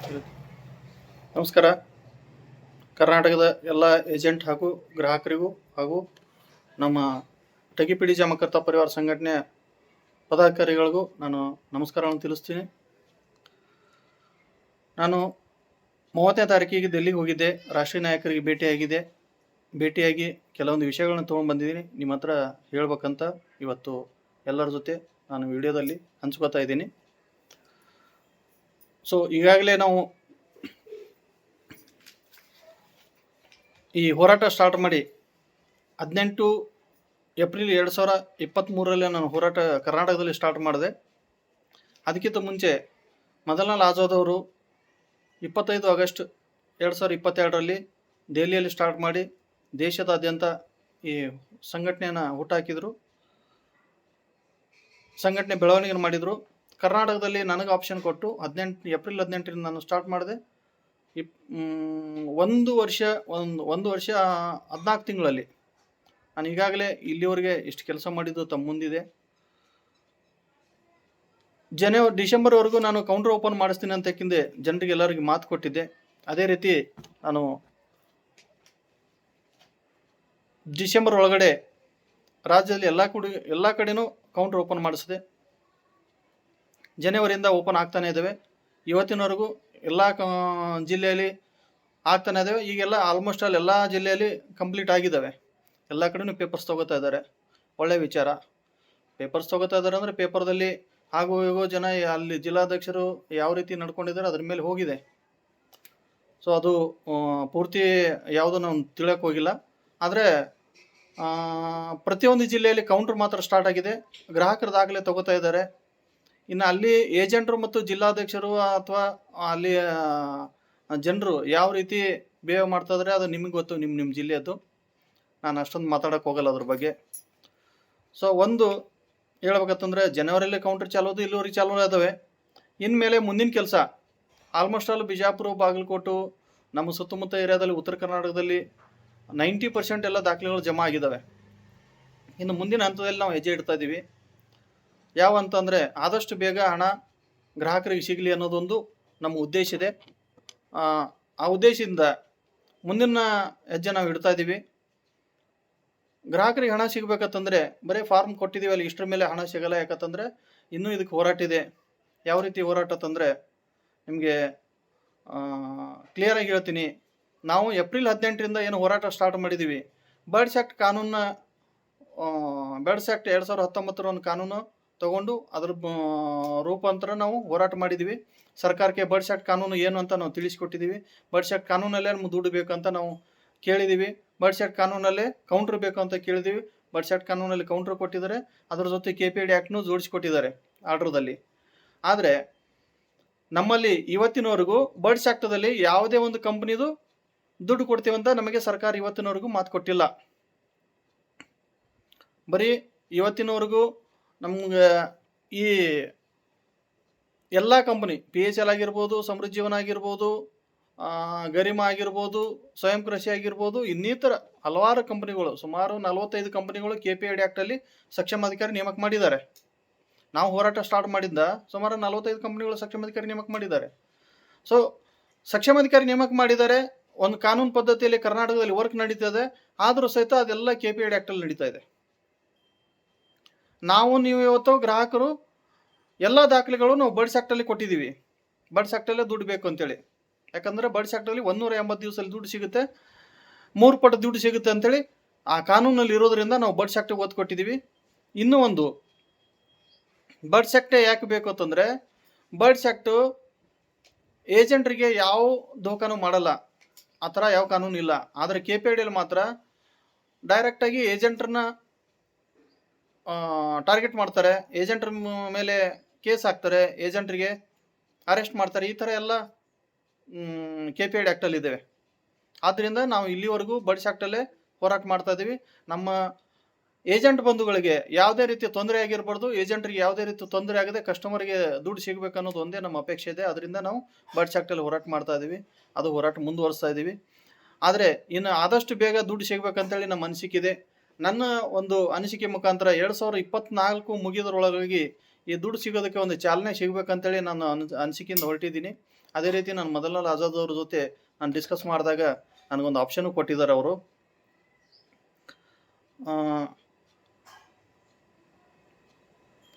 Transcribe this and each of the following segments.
ನಮಸ್ಕಾರ. ಕರ್ನಾಟಕದ ಎಲ್ಲ ಏಜೆಂಟ್ ಹಾಗೂ ಗ್ರಾಹಕರಿಗೂ ಹಾಗೂ ನಮ್ಮ ಟಗಿಪಿಡಿ ಜಾಮಕರ್ತ ಪರಿವಾರ ಸಂಘಟನೆಯ ಪದಾಧಿಕಾರಿಗಳಿಗೂ ನಾನು ನಮಸ್ಕಾರವನ್ನು ತಿಳಿಸ್ತೀನಿ. ನಾನು 30ನೇ ತಾರೀಕಿಗೆ ದಿಲ್ಲಿಗೆ ಹೋಗಿದ್ದೆ. ರಾಷ್ಟ್ರೀಯ ನಾಯಕರಿಗೆ ಭೇಟಿಯಾಗಿ ಕೆಲವೊಂದು ವಿಷಯಗಳನ್ನು ತೊಗೊಂಡು ಬಂದಿದ್ದೀನಿ. ನಿಮ್ಮ ಹತ್ರ ಹೇಳ್ಬೇಕಂತ ಇವತ್ತು ಎಲ್ಲರ ಜೊತೆ ನಾನು ವಿಡಿಯೋದಲ್ಲಿ ಹಂಚ್ಕೋತಾ ಇದ್ದೀನಿ. ಸೊ ಈಗಾಗಲೇ ನಾವು ಈ ಹೋರಾಟ ಸ್ಟಾರ್ಟ್ ಮಾಡಿ 18 ಏಪ್ರಿಲ್ 2023ರಲ್ಲಿ ನಾನು ಹೋರಾಟ ಕರ್ನಾಟಕದಲ್ಲಿ ಸ್ಟಾರ್ಟ್ ಮಾಡಿದೆ. ಅದಕ್ಕಿಂತ ಮುಂಚೆ ಮದನ್ಲಾಲ್ ಆಜಾದ್ ಅವರು 25 ಆಗಸ್ಟ್ 2022ರಲ್ಲಿ ದೆಹಲಿಯಲ್ಲಿ ಸ್ಟಾರ್ಟ್ ಮಾಡಿ ದೇಶದಾದ್ಯಂತ ಈ ಸಂಘಟನೆಯನ್ನು ಹುಟ್ಟಾಕಿದರು, ಸಂಘಟನೆ ಬೆಳವಣಿಗೆ ಮಾಡಿದರು. ಕರ್ನಾಟಕದಲ್ಲಿ ನನಗೆ ಆಪ್ಷನ್ ಕೊಟ್ಟು ಏಪ್ರಿಲ್ 18ರಿಂದ ನಾನು ಸ್ಟಾರ್ಟ್ ಮಾಡಿದೆ. ಒಂದು ವರ್ಷ 14 ತಿಂಗಳಲ್ಲಿ ನಾನು ಈಗಾಗಲೇ ಇಲ್ಲಿವರೆಗೆ ಇಷ್ಟು ಕೆಲಸ ಮಾಡಿದ್ದು ತಮ್ಮ ಮುಂದಿದೆ. ಡಿಸೆಂಬರ್ವರೆಗೂ ನಾನು ಕೌಂಟರ್ ಓಪನ್ ಮಾಡಿಸ್ತೀನಿ ಅಂತ ಜನರಿಗೆ ಎಲ್ಲರಿಗೆ ಮಾತು ಕೊಟ್ಟಿದ್ದೆ. ಅದೇ ರೀತಿ ನಾನು ಡಿಸೆಂಬರ್ ಒಳಗಡೆ ರಾಜ್ಯದಲ್ಲಿ ಎಲ್ಲ ಕಡೆನೂ ಕೌಂಟರ್ ಓಪನ್ ಮಾಡಿಸಿದೆ. ಜನವರಿಯಿಂದ ಓಪನ್ ಆಗ್ತಾನೆ ಇದ್ದಾವೆ. ಇವತ್ತಿನವರೆಗೂ ಎಲ್ಲ ಜಿಲ್ಲೆಯಲ್ಲಿ ಆಗ್ತಾನೆ ಇದ್ದಾವೆ. ಈಗೆಲ್ಲ ಆಲ್ಮೋಸ್ಟ್ ಎಲ್ಲ ಜಿಲ್ಲೆಯಲ್ಲಿ ಕಂಪ್ಲೀಟ್ ಆಗಿದ್ದಾವೆ. ಎಲ್ಲ ಕಡೆನೂ ಪೇಪರ್ಸ್ ತೊಗೋತಾ ಇದ್ದಾರೆ. ಒಳ್ಳೆ ವಿಚಾರ. ಪೇಪರ್ಸ್ ತೊಗೋತಾ ಇದ್ದಾರೆ ಅಂದರೆ ಪೇಪರ್ದಲ್ಲಿ ಹಾಗೂ ಹೇಗೋ ಜನ ಅಲ್ಲಿ ಜಿಲ್ಲಾಧ್ಯಕ್ಷರು ಯಾವ ರೀತಿ ನಡ್ಕೊಂಡಿದ್ದಾರೆ ಅದ್ರ ಮೇಲೆ ಹೋಗಿದೆ. ಸೊ ಅದು ಪೂರ್ತಿ ಯಾವುದೂ ನಾವು ತಿಳಿಯೋಕೆ ಹೋಗಿಲ್ಲ. ಆದರೆ ಪ್ರತಿಯೊಂದು ಜಿಲ್ಲೆಯಲ್ಲಿ ಕೌಂಟರ್ ಮಾತ್ರ ಸ್ಟಾರ್ಟ್ ಆಗಿದೆ. ಗ್ರಾಹಕರ ದಾಖಲೆ ತೊಗೋತಾ ಇದ್ದಾರೆ. ಇನ್ನು ಅಲ್ಲಿ ಏಜೆಂಟರು ಮತ್ತು ಜಿಲ್ಲಾಧ್ಯಕ್ಷರು ಅಥವಾ ಅಲ್ಲಿ ಜನರು ಯಾವ ರೀತಿ ಬಿಹೇವ್ ಮಾಡ್ತಾ ಇದ್ದಾರೆ ಅದು ನಿಮಗೆ ಗೊತ್ತು, ನಿಮ್ಮ ಜಿಲ್ಲೆಯದ್ದು. ನಾನು ಅಷ್ಟೊಂದು ಮಾತಾಡೋಕೆ ಹೋಗಲ್ಲ ಅದ್ರ ಬಗ್ಗೆ. ಸೊ ಒಂದು ಹೇಳ್ಬೇಕಂತಂದರೆ ಜನವರಿಯಲ್ಲೇ ಕೌಂಟರ್ ಚಾಲೋದು, ಇಲ್ಲಿವರೆಗೆ ಚಾಲೂ ಇದ್ದಾವೆ. ಇನ್ಮೇಲೆ ಮುಂದಿನ ಕೆಲಸ ಆಲ್ಮೋಸ್ಟ್ ಆಲ್ ಬಿಜಾಪುರ, ಬಾಗಲಕೋಟು, ನಮ್ಮ ಸುತ್ತಮುತ್ತ ಏರಿಯಾದಲ್ಲಿ ಉತ್ತರ ಕರ್ನಾಟಕದಲ್ಲಿ 90% ಎಲ್ಲ ದಾಖಲೆಗಳು ಜಮಾ ಆಗಿದ್ದಾವೆ. ಇನ್ನು ಮುಂದಿನ ಹಂತದಲ್ಲಿ ನಾವು ಹೆಜ್ಜೆ ಇಡ್ತಾ ಇದ್ದೀವಿ. ಯಾವ ಅಂತಂದರೆ ಆದಷ್ಟು ಬೇಗ ಹಣ ಗ್ರಾಹಕರಿಗೆ ಸಿಗಲಿ ಅನ್ನೋದೊಂದು ನಮ್ಮ ಉದ್ದೇಶ ಇದೆ. ಆ ಉದ್ದೇಶದಿಂದ ಮುಂದಿನ ಹೆಜ್ಜೆ ನಾವು ಇಡ್ತಾ ಇದ್ದೀವಿ. ಗ್ರಾಹಕರಿಗೆ ಹಣ ಸಿಗಬೇಕಂತಂದರೆ ಬರೀ ಫಾರ್ಮ್ ಕೊಟ್ಟಿದ್ದೀವಿ, ಅಲ್ಲಿ ಇಷ್ಟರ ಮೇಲೆ ಹಣ ಸಿಗಲ್ಲ. ಯಾಕಂತಂದರೆ ಇನ್ನೂ ಇದಕ್ಕೆ ಹೋರಾಟ ಇದೆ. ಯಾವ ರೀತಿ ಹೋರಾಟ ಅಂತಂದರೆ ನಿಮಗೆ ಕ್ಲಿಯರಾಗಿ ಹೇಳ್ತೀನಿ. ನಾವು ಏಪ್ರಿಲ್ 18ರಿಂದ ಏನು ಹೋರಾಟ ಸ್ಟಾರ್ಟ್ ಮಾಡಿದ್ದೀವಿ, ಬರ್ಡ್ಸ್ ಆ್ಯಕ್ಟ್ ಕಾನೂನನ್ನ ಬರ್ಡ್ಸ್ ಆ್ಯಕ್ಟ್ 2019 ಒಂದು ಕಾನೂನು ತಗೊಂಡು ಅದರ ರೂಪಾಂತರ ನಾವು ಹೋರಾಟ ಮಾಡಿದ್ದೀವಿ. ಸರ್ಕಾರಕ್ಕೆ ಬರ್ಡ್ಸ್ ಆ್ಯಕ್ಟ್ ಕಾನೂನು ಏನು ಅಂತ ನಾವು ತಿಳಿಸ್ಕೊಟ್ಟಿದ್ದೀವಿ. ಬರ್ಡ್ಸ್ ಆ್ಯಕ್ಟ್ ಕಾನೂನಲ್ಲೇ ನಮ್ಗೆ ದುಡ್ಡು ಬೇಕಂತ ನಾವು ಕೇಳಿದ್ದೀವಿ. ಬರ್ಡ್ಸ್ ಆ್ಯಕ್ಟ್ ಕಾನೂನಲ್ಲೇ ಕೌಂಟ್ರ್ ಬೇಕು ಅಂತ ಕೇಳಿದ್ದೀವಿ. ಬರ್ಡ್ಸ್ ಆ್ಯಕ್ಟ್ ಕಾನೂನಲ್ಲಿ ಕೌಂಟ್ರ್ ಕೊಟ್ಟಿದ್ದಾರೆ. ಅದರ ಜೊತೆ KPID ಆ್ಯಕ್ಟ್ನೂ ಜೋಡಿಸ್ಕೊಟ್ಟಿದ್ದಾರೆ ಆರ್ಡ್ರದಲ್ಲಿ. ಆದರೆ ನಮ್ಮಲ್ಲಿ ಇವತ್ತಿನವರೆಗೂ ಬರ್ಡ್ಸ್ ಆ್ಯಕ್ಟದಲ್ಲಿ ಯಾವುದೇ ಒಂದು ಕಂಪ್ನಿದು ದುಡ್ಡು ಕೊಡ್ತೀವಂತ ನಮಗೆ ಸರ್ಕಾರ ಇವತ್ತಿನವರೆಗೂ ಮಾತು ಕೊಟ್ಟಿಲ್ಲ. ಬರೀ ಇವತ್ತಿನವರೆಗೂ ನಮ್ಗೆ ಈ ಎಲ್ಲ ಕಂಪನಿ PHL ಆಗಿರ್ಬೋದು, ಸಮೃದ್ಧಿ ಜೀವನ ಆಗಿರ್ಬೋದು, ಗರಿಮಾ ಆಗಿರ್ಬೋದು, ಸ್ವಯಂ ಕೃಷಿ ಆಗಿರ್ಬೋದು, ಇನ್ನಿತರ ಹಲವಾರು ಕಂಪನಿಗಳು, ಸುಮಾರು 45 ಕಂಪನಿಗಳು KPID ಆ್ಯಕ್ಟಲ್ಲಿ ಸಕ್ಷಮಾಧಿಕಾರಿ ನೇಮಕ ಮಾಡಿದ್ದಾರೆ. ನಾವು ಹೋರಾಟ ಸ್ಟಾರ್ಟ್ ಮಾಡಿದ್ದ ಸುಮಾರು 45 ಕಂಪನಿಗಳು ಸಕ್ಷಮಾಧಿಕಾರಿ ನೇಮಕ ಮಾಡಿದ್ದಾರೆ. ಸೊ ಸಕ್ಷಮಾಧಿಕಾರಿ ನೇಮಕ ಮಾಡಿದ್ದಾರೆ. ಒಂದು ಕಾನೂನು ಪದ್ಧತಿಯಲ್ಲಿ ಕರ್ನಾಟಕದಲ್ಲಿ ವರ್ಕ್ ನಡೀತದೆ. ಆದರೂ ಸಹಿತ ಅದೆಲ್ಲ KPID ಆ್ಯಕ್ಟಲ್ಲಿ ನಡೀತಾ ಇದೆ. ನೀವು ಇವತ್ತು ಗ್ರಾಹಕರು ಎಲ್ಲ ದಾಖಲೆಗಳು ನಾವು ಬರ್ಡ್ಸ್ ಆ್ಯಕ್ಟಲ್ಲಿ ಕೊಟ್ಟಿದ್ದೀವಿ. ಬರ್ಡ್ಸ್ ಆ್ಯಕ್ಟಲ್ಲೇ ದುಡ್ಡು ಬೇಕು ಅಂತೇಳಿ. ಯಾಕಂದರೆ ಬರ್ಡ್ಸ್ ಆ್ಯಕ್ಟಲ್ಲಿ 180 ದಿವಸದಲ್ಲಿ ದುಡ್ಡು ಸಿಗುತ್ತೆ, 3 ಪಟ್ಟು ದುಡ್ಡು ಸಿಗುತ್ತೆ ಅಂತೇಳಿ ಆ ಕಾನೂನಲ್ಲಿ ಇರೋದ್ರಿಂದ ನಾವು ಬರ್ಡ್ಸ್ ಆ್ಯಕ್ಟಿಗೆ ಒತ್ತು ಕೊಟ್ಟಿದ್ದೀವಿ. ಇನ್ನೂ ಒಂದು, ಬರ್ಡ್ಸ್ ಆ್ಯಕ್ಟೇ ಯಾಕೆ ಬೇಕು ಅಂತಂದರೆ ಬರ್ಡ್ಸ್ ಆ್ಯಕ್ಟು ಏಜೆಂಟ್ರಿಗೆ ಯಾವ ದೋಖಾನು ಮಾಡಲ್ಲ, ಆ ಥರ ಯಾವ ಕಾನೂನು ಇಲ್ಲ. ಆದರೆ KPIDಯಲ್ಲಿ ಮಾತ್ರ ಡೈರೆಕ್ಟಾಗಿ ಏಜೆಂಟ್ರನ್ನ ಟಾರ್ಗೆಟ್ ಮಾಡ್ತಾರೆ, ಏಜೆಂಟ್ರ ಮೇಲೆ ಕೇಸ್ ಹಾಕ್ತಾರೆ, ಏಜೆಂಟ್ರಿಗೆ ಅರೆಸ್ಟ್ ಮಾಡ್ತಾರೆ. ಈ ಥರ ಎಲ್ಲ KPID ಆ್ಯಕ್ಟಲ್ಲಿ ಇದ್ದೇವೆ. ಆದ್ದರಿಂದ ನಾವು ಇಲ್ಲಿವರೆಗೂ ಬರ್ಡ್ಸ್ ಆ್ಯಕ್ಟಲ್ಲೇ ಹೋರಾಟ ಮಾಡ್ತಾ ಇದ್ದೀವಿ. ನಮ್ಮ ಏಜೆಂಟ್ ಬಂಧುಗಳಿಗೆ ಯಾವುದೇ ರೀತಿ ತೊಂದರೆ ಆಗಿರಬಾರ್ದು, ಏಜೆಂಟ್ರಿಗೆ ಯಾವುದೇ ರೀತಿ ತೊಂದರೆ ಆಗದೆ ಕಸ್ಟಮರ್ಗೆ ದುಡ್ಡು ಸಿಗಬೇಕು ಅನ್ನೋದು ಒಂದೇ ನಮ್ಮ ಅಪೇಕ್ಷೆ ಇದೆ. ಅದರಿಂದ ನಾವು ಬರ್ಡ್ಸ್ ಆ್ಯಕ್ಟಲ್ಲಿ ಹೋರಾಟ ಮಾಡ್ತಾ ಇದ್ದೀವಿ. ಅದು ಹೋರಾಟ ಮುಂದುವರಿಸ್ತಾ ಇದ್ದೀವಿ. ಆದರೆ ಇನ್ನು ಆದಷ್ಟು ಬೇಗ ದುಡ್ಡು ಸಿಗಬೇಕಂತೇಳಿ ನಮ್ಮ ಅನಿಸಿಕೆ ಇದೆ. ನನ್ನ ಒಂದು ಅನಿಸಿಕೆ ಮುಖಾಂತರ 2024 ಮುಗಿಯೋದ್ರೊಳಗಾಗಿ ಈ ದುಡ್ಡು ಸಿಗೋದಕ್ಕೆ ಒಂದು ಚಾಲನೆ ಸಿಗಬೇಕಂತೇಳಿ ನಾನು ಅನಿಸಿಕೆಯಿಂದ ಹೊರಟಿದ್ದೀನಿ. ಅದೇ ರೀತಿ ನಾನು ಮದನ್ಲಾಲ್ ಆಜಾದ್ ಅವ್ರ ಜೊತೆ ನಾನು ಡಿಸ್ಕಸ್ ಮಾಡಿದಾಗ ನನಗೊಂದು ಆಪ್ಷನ್ ಕೊಟ್ಟಿದ್ದಾರೆ ಅವರು.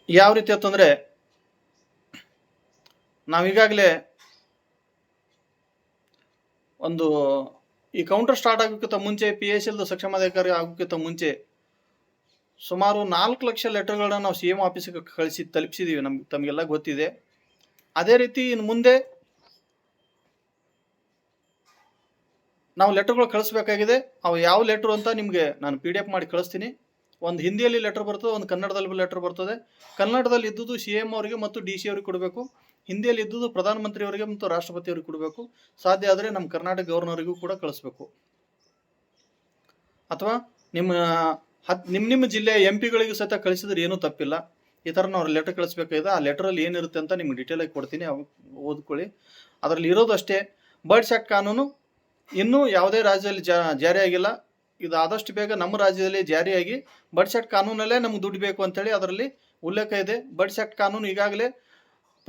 ಯಾವ ರೀತಿ ಅಂತಂದರೆ, ನಾವೀಗಾಗಲೇ ಒಂದು ಈ ಕೌಂಟರ್ ಸ್ಟಾರ್ಟ್ ಆಗೋಕ್ಕಿಂತ ಮುಂಚೆ PSLದು ಸಕ್ಷಮಾಧಿಕಾರಿ ಆಗೋಕ್ಕಿಂತ ಮುಂಚೆ ಸುಮಾರು 4 ಲಕ್ಷ ಲೆಟರ್ಗಳನ್ನ ನಾವು CM ಆಫೀಸಿಗೆ ತಲುಪಿಸಿದ್ದೀವಿ. ತಮಗೆಲ್ಲ ಗೊತ್ತಿದೆ. ಅದೇ ರೀತಿ ಇನ್ನು ಮುಂದೆ ನಾವು ಲೆಟರ್ಗಳು ಕಳಿಸ್ಬೇಕಾಗಿದೆ. ಅವು ಯಾವ ಲೆಟ್ರು ಅಂತ ನಿಮಗೆ ನಾನು PDF ಮಾಡಿ ಕಳಿಸ್ತೀನಿ. ಒಂದು ಹಿಂದಿಯಲ್ಲಿ ಲೆಟರ್ ಬರ್ತದೆ, ಒಂದು ಕನ್ನಡದಲ್ಲಿ ಲೆಟರ್ ಬರ್ತದೆ. ಕನ್ನಡದಲ್ಲಿ ಇದ್ದುದು CM ಅವರಿಗೆ ಮತ್ತು DC ಅವರಿಗೆ ಕೊಡಬೇಕು. ಹಿಂದಿಯಲ್ಲಿ ಇದ್ದುದು ಪ್ರಧಾನಮಂತ್ರಿಯವರಿಗೆ ಮತ್ತು ರಾಷ್ಟ್ರಪತಿಯವರಿಗೆ ಕೊಡಬೇಕು. ಸಾಧ್ಯ ಆದರೆ ನಮ್ಮ ಕರ್ನಾಟಕ ಗವರ್ನರಿಗೂ ಕೂಡ ಕಳಿಸ್ಬೇಕು. ಅಥವಾ ನಿಮ್ಮ ಜಿಲ್ಲೆಯ MP ಗಳಿಗೂ ಸಹಿತ ಕಳಿಸಿದ್ರೆ ಏನೂ ತಪ್ಪಿಲ್ಲ. ಈ ಥರ ನಾವು ಲೆಟರ್ ಕಳಿಸ್ಬೇಕಾಗಿದೆ. ಆ ಲೆಟರಲ್ಲಿ ಏನಿರುತ್ತೆ ಅಂತ ನಿಮ್ಗೆ ಡೀಟೇಲಾಗಿ ಕೊಡ್ತೀನಿ, ಓದ್ಕೊಳ್ಳಿ. ಅದರಲ್ಲಿ ಇರೋದು ಅಷ್ಟೇ, ಬರ್ಡ್ಸ್ ಆ್ಯಕ್ಟ್ ಕಾನೂನು ಇನ್ನೂ ಯಾವುದೇ ರಾಜ್ಯದಲ್ಲಿ ಜಾರಿಯಾಗಿಲ್ಲ. ಇದು ಆದಷ್ಟು ಬೇಗ ನಮ್ಮ ರಾಜ್ಯದಲ್ಲಿ ಜಾರಿಯಾಗಿ ಬರ್ಡ್ಸ್ ಆ್ಯಕ್ಟ್ ಕಾನೂನಲ್ಲೇ ನಮ್ಗೆ ದುಡ್ಡು ಬೇಕು ಅಂತೇಳಿ ಅದರಲ್ಲಿ ಉಲ್ಲೇಖ ಇದೆ. ಬರ್ಡ್ಸ್ ಆ್ಯಕ್ಟ್ ಕಾನೂನು ಈಗಾಗಲೇ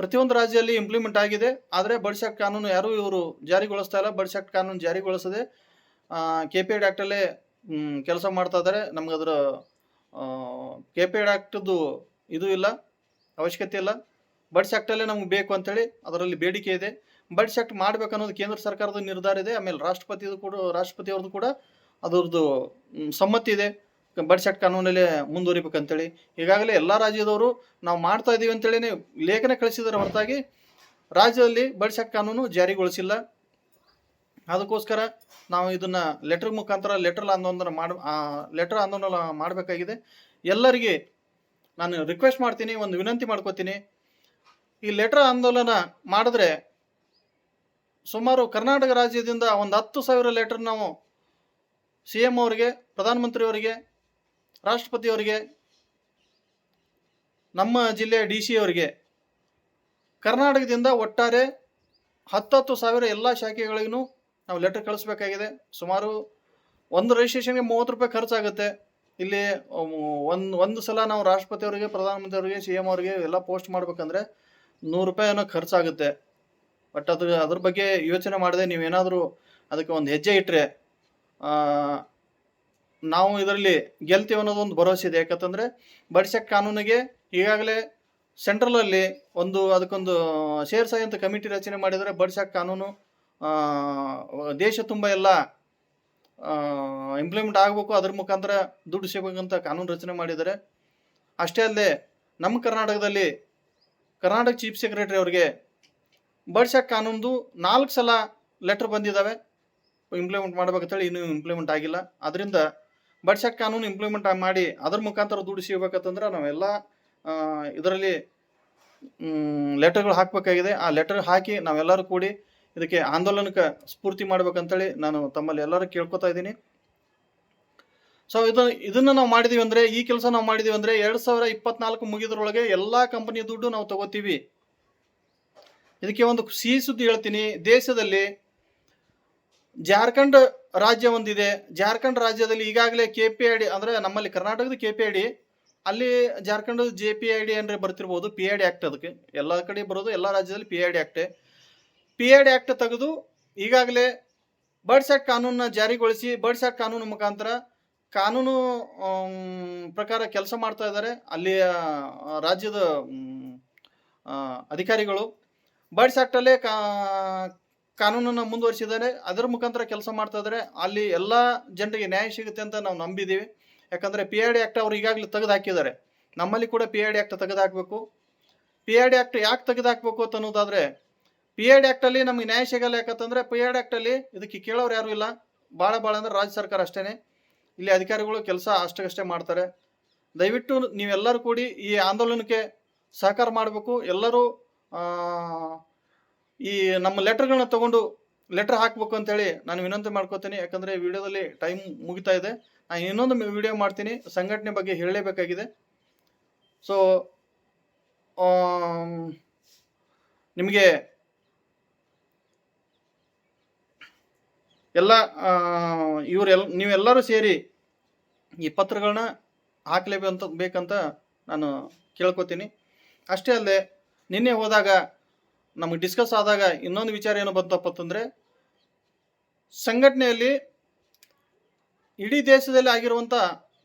ಪ್ರತಿಯೊಂದು ರಾಜ್ಯದಲ್ಲಿ ಇಂಪ್ಲಿಮೆಂಟ್ ಆಗಿದೆ. ಆದರೆ ಬರ್ಡ್ಸ್ ಆ್ಯಕ್ಟ್ ಕಾನೂನು ಯಾರೂ ಇವರು ಜಾರಿಗೊಳಿಸ್ತಾ ಇಲ್ಲ. ಬರ್ಡ್ಸ್ ಆ್ಯಕ್ಟ್ ಕಾನೂನು ಜಾರಿಗೊಳಿಸದೆ KPID ಆ್ಯಕ್ಟಲ್ಲೇ ಕೆಲಸ ಮಾಡ್ತಾ ಇದ್ದಾರೆ. ನಮ್ಗೆ ಅದರ KPID ಆ್ಯಕ್ಟದ್ದು ಇದು ಇಲ್ಲ, ಅವಶ್ಯಕತೆ ಇಲ್ಲ. ಬರ್ಡ್ಸ್ ಆ್ಯಕ್ಟಲ್ಲೇ ನಮ್ಗೆ ಬೇಕು ಅಂತೇಳಿ ಅದರಲ್ಲಿ ಬೇಡಿಕೆ ಇದೆ. ಬರ್ಡ್ಸ್ ಆ್ಯಕ್ಟ್ ಮಾಡ್ಬೇಕನ್ನೋದು ಕೇಂದ್ರ ಸರ್ಕಾರದ ನಿರ್ಧಾರ ಇದೆ. ಆಮೇಲೆ ರಾಷ್ಟ್ರಪತಿಯವ್ರದ್ದು ಕೂಡ ಅದರದ್ದು ಸಮ್ಮತಿ ಇದೆ, ಬರ್ಡ್ಸ್ ಆ್ಯಕ್ಟ್ ಕಾನೂನಲ್ಲೇ ಮುಂದುವರಿಬೇಕಂತೇಳಿ. ಈಗಾಗಲೇ ಎಲ್ಲ ರಾಜ್ಯದವರು ನಾವು ಮಾಡ್ತಾ ಇದ್ದೀವಿ ಅಂತೇಳಿ ಲೇಖನ ಕಳಿಸಿದರೆ ಹೊರತಾಗಿ ರಾಜ್ಯದಲ್ಲಿ ಬರ್ಡ್ಸ್ ಆ್ಯಕ್ಟ್ ಕಾನೂನು ಜಾರಿಗೊಳಿಸಿಲ್ಲ. ಅದಕ್ಕೋಸ್ಕರ ನಾವು ಇದನ್ನು ಲೆಟರ್ ಮುಖಾಂತರ ಲೆಟರ್ ಆಂದೋಲನ ಮಾಡಬೇಕಾಗಿದೆ. ಎಲ್ಲರಿಗೆ ನಾನು ರಿಕ್ವೆಸ್ಟ್ ಮಾಡ್ತೀನಿ, ಒಂದು ವಿನಂತಿ ಮಾಡ್ಕೋತೀನಿ. ಈ ಲೆಟರ್ ಆಂದೋಲನ ಮಾಡಿದ್ರೆ ಸುಮಾರು ಕರ್ನಾಟಕ ರಾಜ್ಯದಿಂದ ಒಂದು 10,000 ಲೆಟರ್ ನಾವು CM ಅವರಿಗೆ, ಪ್ರಧಾನಮಂತ್ರಿಯವರಿಗೆ, ರಾಷ್ಟ್ರಪತಿಯವರಿಗೆ, ನಮ್ಮ ಜಿಲ್ಲೆಯ DC ಅವರಿಗೆ, ಕರ್ನಾಟಕದಿಂದ ಒಟ್ಟಾರೆ 10,000 ಎಲ್ಲ ಶಾಖೆಗಳಿಗೂ ನಾವು ಲೆಟರ್ ಕಳಿಸ್ಬೇಕಾಗಿದೆ. ಸುಮಾರು ಒಂದು ರಿಜಿಸ್ಟ್ರೇಷನ್ಗೆ 30 ರೂಪಾಯಿ ಖರ್ಚಾಗುತ್ತೆ. ಇಲ್ಲಿ ಒಂದು ಸಲ ನಾವು ರಾಷ್ಟ್ರಪತಿಯವರಿಗೆ, ಪ್ರಧಾನಮಂತ್ರಿಯವರಿಗೆ, CM ಅವರಿಗೆ ಎಲ್ಲ ಪೋಸ್ಟ್ ಮಾಡ್ಬೇಕಂದ್ರೆ 100 ರೂಪಾಯಿ ಏನೋ ಖರ್ಚಾಗುತ್ತೆ. ಬಟ್ ಅದ್ರ ಬಗ್ಗೆ ಯೋಚನೆ ಮಾಡದೆ ನೀವೇನಾದರೂ ಅದಕ್ಕೆ ಒಂದು ಹೆಜ್ಜೆ ಇಟ್ಟರೆ ನಾವು ಇದರಲ್ಲಿ ಗೆಲ್ತೀವಿ ಅನ್ನೋದೊಂದು ಭರವಸೆ ಇದೆ. ಯಾಕಂತಂದರೆ ಬರ್ಡ್ಸ್ ಆ್ಯಕ್ಟ್ ಕಾನೂನಿಗೆ ಈಗಾಗಲೇ ಸೆಂಟ್ರಲಲ್ಲಿ ಅದಕ್ಕೊಂದು ಸೇರ್ಸಾಯಿ ಅಂತ ಕಮಿಟಿ ರಚನೆ ಮಾಡಿದರೆ ಬರ್ಡ್ಸ್ ಆ್ಯಕ್ಟ್ ಕಾನೂನು ದೇಶ ತುಂಬ ಎಲ್ಲ ಇಂಪ್ಲಿಮೆಂಟ್ ಆಗಬೇಕು, ಅದ್ರ ಮುಖಾಂತರ ದುಡ್ಡು ಸಿಗಬೇಕಂತ ಕಾನೂನು ರಚನೆ ಮಾಡಿದ್ದಾರೆ. ಅಷ್ಟೇ ಅಲ್ಲದೆ ನಮ್ಮ ಕರ್ನಾಟಕದಲ್ಲಿ ಕರ್ನಾಟಕ ಚೀಫ್ ಸೆಕ್ರೆಟರಿ ಅವರಿಗೆ ಬರ್ಡ್ಸ್ ಆ್ಯಕ್ಟ್ ಕಾನೂನ್ದು 4 ಸಲ ಲೆಟರ್ ಬಂದಿದ್ದಾವೆ ಇಂಪ್ಲಿಮೆಂಟ್ ಮಾಡ್ಬೇಕಂತೇಳಿ, ಇನ್ನೂ ಇಂಪ್ಲಿಮೆಂಟ್ ಆಗಿಲ್ಲ. ಅದರಿಂದ ಬರ್ಡ್ಸ್ ಆ್ಯಕ್ಟ್ ಕಾನೂನು ಇಂಪ್ಲಿಮೆಂಟ್ ಮಾಡಿ ಅದ್ರ ಮುಖಾಂತರ ದುಡ್ಡು ಸಿಗಬೇಕಂತಂದ್ರೆ ನಾವೆಲ್ಲ ಇದರಲ್ಲಿ ಲೆಟರ್ಗಳು ಹಾಕಬೇಕಾಗಿದೆ. ಆ ಲೆಟರ್ ಹಾಕಿ ನಾವೆಲ್ಲರೂ ಕೂಡಿ ಇದಕ್ಕೆ ಆಂದೋಲನಕ್ಕೆ ಸ್ಫೂರ್ತಿ ಮಾಡ್ಬೇಕಂತೇಳಿ ನಾನು ತಮ್ಮಲ್ಲಿ ಎಲ್ಲರೂ ಕೇಳ್ಕೊತಾ ಇದ್ದೀನಿ. ಸೊ ಇದನ್ನು ನಾವು ಮಾಡಿದೀವಿ ಅಂದರೆ, ಈ ಕೆಲಸ ನಾವು ಮಾಡಿದೀವಿ ಅಂದರೆ 2024 ಮುಗಿದ್ರೊಳಗೆ ಎಲ್ಲ ಕಂಪನಿ ದುಡ್ಡು ನಾವು ತಗೋತೀವಿ. ಇದಕ್ಕೆ ಒಂದು ಸಿಹಿ ಸುದ್ದಿ ಹೇಳ್ತೀನಿ. ದೇಶದಲ್ಲಿ ಜಾರ್ಖಂಡ್ ರಾಜ್ಯ ಒಂದಿದೆ. ಜಾರ್ಖಂಡ್ ರಾಜ್ಯದಲ್ಲಿ ಈಗಾಗಲೇ KPID ಅಂದರೆ ನಮ್ಮಲ್ಲಿ ಕರ್ನಾಟಕದ KPID, ಅಲ್ಲಿ ಜಾರ್ಖಂಡ್ JPID ಅಂದರೆ ಬರ್ತಿರ್ಬೋದು. PID ಆ್ಯಕ್ಟ್ ಅದಕ್ಕೆ ಎಲ್ಲ ಕಡೆ ಬರೋದು, ಎಲ್ಲ ರಾಜ್ಯದಲ್ಲಿ PID ಆ್ಯಕ್ಟೇ. PID ಆ್ಯಕ್ಟ್ ತೆಗೆದು ಈಗಾಗಲೇ ಬರ್ಡ್ಸ್ ಆ್ಯಕ್ಟ್ ಕಾನೂನನ್ನ ಜಾರಿಗೊಳಿಸಿ ಬರ್ಡ್ಸ್ ಆ್ಯಕ್ಟ್ ಕಾನೂನು ಮುಖಾಂತರ ಕಾನೂನು ಪ್ರಕಾರ ಕೆಲಸ ಮಾಡ್ತಾ ಇದ್ದಾರೆ. ಅಲ್ಲಿಯ ರಾಜ್ಯದ ಅಧಿಕಾರಿಗಳು ಬರ್ಡ್ಸ್ ಆ್ಯಕ್ಟಲ್ಲೇ ಕಾನೂನನ್ನು ಮುಂದುವರಿಸಿದ್ದಾರೆ. ಅದರ ಮುಖಾಂತರ ಕೆಲಸ ಮಾಡ್ತಾ ಇದ್ದಾರೆ. ಅಲ್ಲಿ ಎಲ್ಲ ಜನರಿಗೆ ನ್ಯಾಯ ಸಿಗುತ್ತೆ ಅಂತ ನಾವು ನಂಬಿದ್ದೀವಿ. ಯಾಕಂದರೆ PID ಆ್ಯಕ್ಟ್ ಅವರು ಈಗಾಗಲೇ ತೆಗೆದು ಹಾಕಿದ್ದಾರೆ. ನಮ್ಮಲ್ಲಿ ಕೂಡ PID ಆ್ಯಕ್ಟ್ ತೆಗೆದು ಹಾಕಬೇಕು. PID ಆ್ಯಕ್ಟ್ ಯಾಕೆ ತೆಗೆದು ಹಾಕಬೇಕು ಅಂತ ಅನ್ನೋದಾದರೆ, PID ಆ್ಯಕ್ಟಲ್ಲಿ ನಮಗೆ ನ್ಯಾಯ ಸಿಗಲ್ಲ. ಯಾಕಂತಂದರೆ PID ಆ್ಯಕ್ಟಲ್ಲಿ ಇದಕ್ಕೆ ಕೇಳೋರು ಯಾರೂ ಇಲ್ಲ. ಭಾಳ ಅಂದರೆ ರಾಜ್ಯ ಸರ್ಕಾರ ಅಷ್ಟೇ. ಇಲ್ಲಿ ಅಧಿಕಾರಿಗಳು ಕೆಲಸ ಅಷ್ಟಕ್ಕಷ್ಟೇ ಮಾಡ್ತಾರೆ. ದಯವಿಟ್ಟು ನೀವೆಲ್ಲರೂ ಕೂಡಿ ಈ ಆಂದೋಲನಕ್ಕೆ ಸಹಕಾರ ಮಾಡಬೇಕು. ಎಲ್ಲರೂ ಈ ನಮ್ಮ ಲೆಟರ್ಗಳನ್ನ ತಗೊಂಡು ಲೆಟರ್ ಹಾಕಬೇಕು ಅಂತೇಳಿ ನಾನು ವಿನಂತಿ ಮಾಡ್ಕೋತೀನಿ. ಯಾಕಂದರೆ ವಿಡಿಯೋದಲ್ಲಿ ಟೈಮ್ ಮುಗಿತಾ ಇದೆ. ನಾನು ಇನ್ನೊಂದು ವಿಡಿಯೋ ಮಾಡ್ತೀನಿ, ಸಂಘಟನೆ ಬಗ್ಗೆ ಹೇಳಲೇಬೇಕಾಗಿದೆ. ಸೊ ನಿಮಗೆ ಎಲ್ಲ ನೀವೆಲ್ಲರೂ ಸೇರಿ ಈ ಪತ್ರಗಳನ್ನ ಹಾಕಲೇಬೇಕಂತ ನಾನು ಕೇಳ್ಕೊತೀನಿ. ಅಷ್ಟೇ ಅಲ್ಲದೆ ನಿನ್ನೆ ಹೋದಾಗ ನಮಗೆ ಡಿಸ್ಕಸ್ ಆದಾಗ ಇನ್ನೊಂದು ವಿಚಾರ ಏನು ಬಂತಪ್ಪ ಅಂತಂದರೆ, ಸಂಘಟನೆಯಲ್ಲಿ ಇಡೀ ದೇಶದಲ್ಲಿ ಆಗಿರುವಂಥ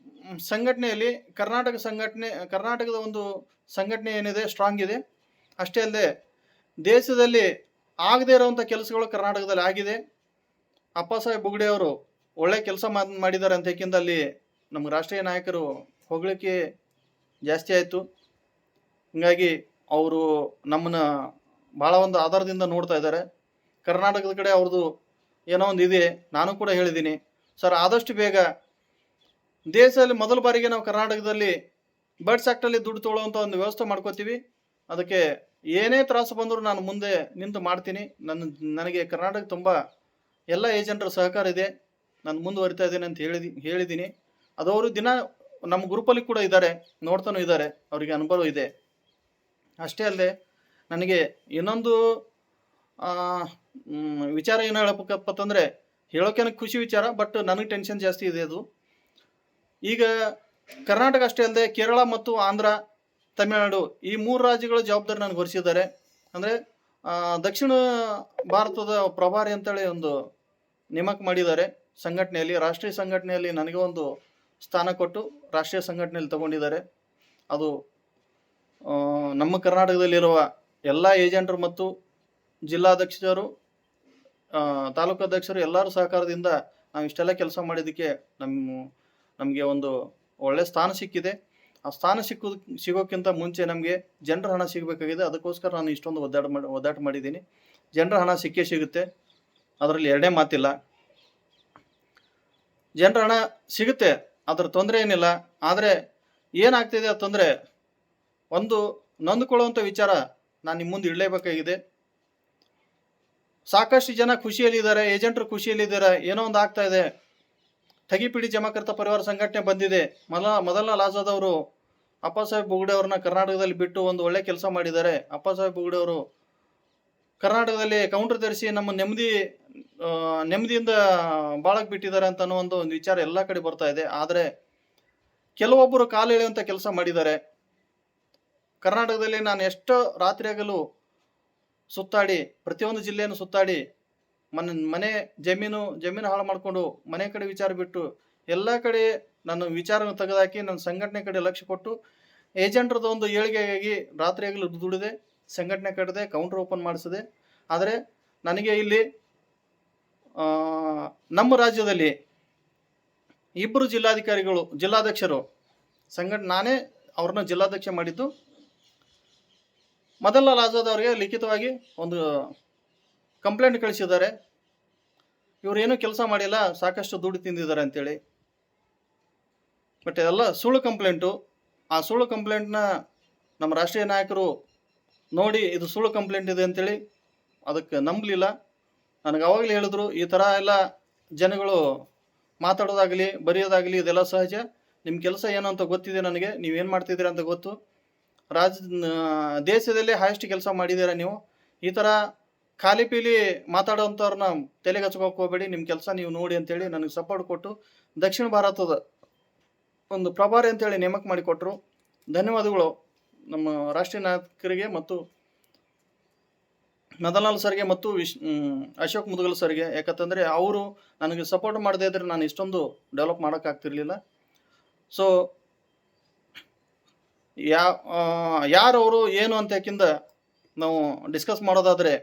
ಸಂಘಟನೆಯಲ್ಲಿ ಕರ್ನಾಟಕದ ಒಂದು ಸಂಘಟನೆ ಏನಿದೆ ಸ್ಟ್ರಾಂಗ್ ಇದೆ. ಅಷ್ಟೇ ಅಲ್ಲದೆ ದೇಶದಲ್ಲಿ ಆಗದೇ ಇರುವಂಥ ಕೆಲಸಗಳು ಕರ್ನಾಟಕದಲ್ಲಿ ಆಗಿದೆ. ಅಪ್ಪಾಸಾಹೇಬ್ ಬುಗ್ಡೆ ಅವರು ಒಳ್ಳೆ ಕೆಲಸ ಮಾಡಿದ್ದಾರೆ ಅಂತ ಏಕೆಂದು ಅಲ್ಲಿ ನಮ್ಮ ರಾಷ್ಟ್ರೀಯ ನಾಯಕರು ಹೊಗಳಿಕೆ ಜಾಸ್ತಿ ಆಯಿತು. ಹೀಗಾಗಿ ಅವರು ನಮ್ಮನ್ನು ಭಾಳ ಒಂದು ಆಧಾರದಿಂದ ನೋಡ್ತಾ ಇದ್ದಾರೆ. ಕರ್ನಾಟಕದ ಕಡೆ ಅವ್ರದ್ದು ಏನೋ ಒಂದು ಇದೆ. ನಾನು ಕೂಡ ಹೇಳಿದ್ದೀನಿ, ಸರ್ ಆದಷ್ಟು ಬೇಗ ದೇಶದಲ್ಲಿ ಮೊದಲ ಬಾರಿಗೆ ನಾವು ಕರ್ನಾಟಕದಲ್ಲಿ ಬರ್ಡ್ಸ್ ಆ್ಯಕ್ಟಲ್ಲಿ ದುಡ್ಡು ತೊಗೊಳ್ಳೋವಂಥ ಒಂದು ವ್ಯವಸ್ಥೆ ಮಾಡ್ಕೋತೀವಿ. ಅದಕ್ಕೆ ಏನೇ ತ್ರಾಸು ಬಂದರೂ ನಾನು ಮುಂದೆ ನಿಂತು ಮಾಡ್ತೀನಿ. ನನಗೆ ಕರ್ನಾಟಕ ತುಂಬ ಎಲ್ಲ ಏಜೆಂಟರ ಸಹಕಾರ ಇದೆ. ನಾನು ಮುಂದುವರಿತಾ ಇದ್ದೇನೆ ಅಂತ ಹೇಳಿದ್ದೀನಿ. ಅದವರು ದಿನ ನಮ್ಮ ಗ್ರೂಪಲ್ಲಿ ಕೂಡ ಇದ್ದಾರೆ, ನೋಡ್ತಾನೂ ಇದ್ದಾರೆ, ಅವರಿಗೆ ಅನುಭವ ಇದೆ. ಅಷ್ಟೇ ಅಲ್ಲದೆ ನನಗೆ ಇನ್ನೊಂದು ವಿಚಾರ ಏನು ಹೇಳಬೇಕಪ್ಪ ಅಂತಂದರೆ, ಹೇಳೋಕೆ ಖುಷಿ ವಿಚಾರ, ಬಟ್ ನನಗೆ ಟೆನ್ಷನ್ ಜಾಸ್ತಿ ಇದೆ. ಅದು ಈಗ ಕರ್ನಾಟಕ ಅಷ್ಟೇ ಅಲ್ಲದೆ ಕೇರಳ ಮತ್ತು ಆಂಧ್ರ, ತಮಿಳುನಾಡು ಈ 3 ರಾಜ್ಯಗಳ ಜವಾಬ್ದಾರಿ ನನಗೆ ಹೊರಿಸಿದ್ದಾರೆ. ಅಂದರೆ ದಕ್ಷಿಣ ಭಾರತದ ಪ್ರಭಾರಿ ಅಂತೇಳಿ ಒಂದು ನೇಮಕ ಮಾಡಿದ್ದಾರೆ ಸಂಘಟನೆಯಲ್ಲಿ. ರಾಷ್ಟ್ರೀಯ ಸಂಘಟನೆಯಲ್ಲಿ ನನಗೆ ಒಂದು ಸ್ಥಾನ ಕೊಟ್ಟು ರಾಷ್ಟ್ರೀಯ ಸಂಘಟನೆಯಲ್ಲಿ ತಗೊಂಡಿದ್ದಾರೆ. ಅದು ನಮ್ಮ ಕರ್ನಾಟಕದಲ್ಲಿರುವ ಎಲ್ಲ ಏಜೆಂಟರು ಮತ್ತು ಜಿಲ್ಲಾಧ್ಯಕ್ಷರು, ತಾಲೂಕು ಅಧ್ಯಕ್ಷರು ಎಲ್ಲರ ಸಹಕಾರದಿಂದ ನಾವು ಇಷ್ಟೆಲ್ಲ ಕೆಲಸ ಮಾಡಿದ್ದಕ್ಕೆ ನಮಗೆ ಒಂದು ಒಳ್ಳೆಯ ಸ್ಥಾನ ಸಿಕ್ಕಿದೆ. ಆ ಸ್ಥಾನ ಸಿಗೋಕ್ಕಿಂತ ಮುಂಚೆ ನಮಗೆ ಜನರ ಹಣ ಸಿಗಬೇಕಾಗಿದೆ. ಅದಕ್ಕೋಸ್ಕರ ನಾನು ಇಷ್ಟೊಂದು ಒದ್ದಾಟ ಮಾಡಿದ್ದೀನಿ. ಜನರ ಹಣ ಸಿಕ್ಕೇ ಸಿಗುತ್ತೆ, ಅದರಲ್ಲಿ ಎರಡೇ ಮಾತಿಲ್ಲ. ಜನರ ಹಣ ಸಿಗುತ್ತೆ, ಅದರ ತೊಂದರೆ ಏನಿಲ್ಲ. ಆದರೆ ಏನಾಗ್ತಿದೆ ಅಂತಂದರೆ, ಒಂದು ನೊಂದುಕೊಳ್ಳುವಂಥ ವಿಚಾರ ನಾನು ನಿಮ್ಮ ಮುಂದೆ ಇಡಲೇಬೇಕಾಗಿದೆ. ಸಾಕಷ್ಟು ಜನ ಖುಷಿಯಲ್ಲಿದ್ದಾರೆ, ಏಜೆಂಟರು ಖುಷಿಯಲ್ಲಿದ್ದಾರೆ, ಏನೋ ಒಂದು ಆಗ್ತಾ ಇದೆ. ಥಗಿಪಿಡಿ ಜಮಾಕರ್ತ ಪರಿವಾರ ಸಂಘಟನೆ ಬಂದಿದೆ. ಮೊದಲ ಲಾಜಾದವರು ಅಪ್ಪಾಸಾಹೇಬ್ ಬುಗ್ಡೆ ಅವ್ರನ್ನ ಕರ್ನಾಟಕದಲ್ಲಿ ಬಿಟ್ಟು ಒಂದು ಒಳ್ಳೆ ಕೆಲಸ ಮಾಡಿದ್ದಾರೆ. ಅಪ್ಪಾಸಾಹೇಬ್ ಬುಗ್ಡೆ ಅವರು ಕರ್ನಾಟಕದಲ್ಲಿ ಕೌಂಟರ್ ಧರಿಸಿ ನಮ್ಮ ನೆಮ್ಮದಿಯಿಂದ ಬಾಳಕ್ಕೆ ಬಿಟ್ಟಿದ್ದಾರೆ ಅಂತ ಅನ್ನೋ ಒಂದು ವಿಚಾರ ಎಲ್ಲ ಕಡೆ ಬರ್ತಾ ಇದೆ. ಆದರೆ ಕೆಲವೊಬ್ಬರು ಕಾಲು ಎಳೆಯುವಂಥ ಕೆಲಸ ಮಾಡಿದ್ದಾರೆ. ಕರ್ನಾಟಕದಲ್ಲಿ ನಾನು ಎಷ್ಟೋ ರಾತ್ರಿ ಹಗಲು ಸುತ್ತಾಡಿ, ಪ್ರತಿಯೊಂದು ಜಿಲ್ಲೆಯನ್ನು ಸುತ್ತಾಡಿ, ಮನೆ ಜಮೀನು ಹಾಳು ಮಾಡಿಕೊಂಡು ಮನೆ ಕಡೆ ವಿಚಾರ ಬಿಟ್ಟು ಎಲ್ಲ ಕಡೆ ನನ್ನ ವಿಚಾರನ ತೆಗೆದುಹಾಕಿ ನನ್ನ ಸಂಘಟನೆ ಕಡೆ ಲಕ್ಷ್ಯ ಕೊಟ್ಟು ಏಜೆಂಟ್ರದ ಒಂದು ಏಳಿಗೆಗಾಗಿ ರಾತ್ರಿ ಹಗಲು ದುಡಿದೆ, ಸಂಘಟನೆ ಕಟ್ಟಿದೆ, ಕೌಂಟರ್ ಓಪನ್ ಮಾಡಿಸಿದೆ. ಆದರೆ ನನಗೆ ಇಲ್ಲಿ ನಮ್ಮ ರಾಜ್ಯದಲ್ಲಿ 2 ಜಿಲ್ಲಾಧ್ಯಕ್ಷರು ನಾನೇ ಅವ್ರನ್ನ ಜಿಲ್ಲಾಧ್ಯಕ್ಷ ಮಾಡಿದ್ದು. ಮೊದಲ ಲಾಜಾದವರಿಗೆ ಲಿಖಿತವಾಗಿ ಒಂದು ಕಂಪ್ಲೇಂಟ್ ಕಳಿಸಿದ್ದಾರೆ. ಇವರೇನು ಕೆಲಸ ಮಾಡಿಲ್ಲ, ಸಾಕಷ್ಟು ದುಡ್ಡು ತಿಂದಿದ್ದಾರೆ ಅಂತೇಳಿ. ಬಟ್ ಇದೆಲ್ಲ ಸುಳ್ಳು ಕಂಪ್ಲೇಂಟು. ಆ ಸುಳ್ಳು ಕಂಪ್ಲೇಂಟ್ನ ನಮ್ಮ ರಾಷ್ಟ್ರೀಯ ನಾಯಕರು ನೋಡಿ ಇದು ಸುಳ್ಳು ಕಂಪ್ಲೇಂಟ್ ಇದೆ ಅಂತೇಳಿ ಅದಕ್ಕೆ ನಂಬಲಿಲ್ಲ. ನನಗೆ ಅವಾಗಲೇ ಹೇಳಿದ್ರು, ಈ ಥರ ಎಲ್ಲ ಜನಗಳು ಮಾತಾಡೋದಾಗಲಿ ಬರೆಯೋದಾಗಲಿ ಇದೆಲ್ಲ ಸಹಜ. ನಿಮ್ಮ ಕೆಲಸ ಏನು ಅಂತ ಗೊತ್ತಿದೆ ನನಗೆ, ನೀವೇನು ಮಾಡ್ತಿದ್ದೀರ ಅಂತ ಗೊತ್ತು. ದೇಶದಲ್ಲೇ ಹೈಯೆಸ್ಟ್ ಕೆಲಸ ಮಾಡಿದ್ದೀರಾ ನೀವು. ಈ ಥರ ಖಾಲಿ ಪೀಲಿ ಮಾತಾಡೋವಂಥವ್ರನ್ನ ತಲೆಗೆ ಹಚ್ಕೋಕೆ ಹೋಗಬೇಡಿ, ನಿಮ್ಮ ಕೆಲಸ ನೀವು ನೋಡಿ ಅಂತೇಳಿ ನನಗೆ ಸಪೋರ್ಟ್ ಕೊಟ್ಟು ದಕ್ಷಿಣ ಭಾರತದ ಒಂದು ಪ್ರಭಾರಿ ಅಂತೇಳಿ ನೇಮಕ ಮಾಡಿಕೊಟ್ರು. ಧನ್ಯವಾದಗಳು ನಮ್ಮ ರಾಷ್ಟ್ರೀಯ ನಾಯಕರಿಗೆ ಮತ್ತು ಮದನ್ಲಾಲ್ ಸರ್ಗೆ ಮತ್ತು ಅಶೋಕ್ ಮುದಗಲ್ ಸರ್ಗೆ. ಯಾಕಂತಂದರೆ ಅವರು ನನಗೆ ಸಪೋರ್ಟ್ ಮಾಡದೇ ಇದ್ದರೆ ನಾನು ಇಷ್ಟೊಂದು ಡೆವಲಪ್ ಮಾಡೋಕ್ಕಾಗ್ತಿರ್ಲಿಲ್ಲ. ಸೊ ಯಾರವರು ಏನು ಅಂತ ಯಾಕಿಂದ ನಾವು ಡಿಸ್ಕಸ್ ಮಾಡೋದಾದರೆ,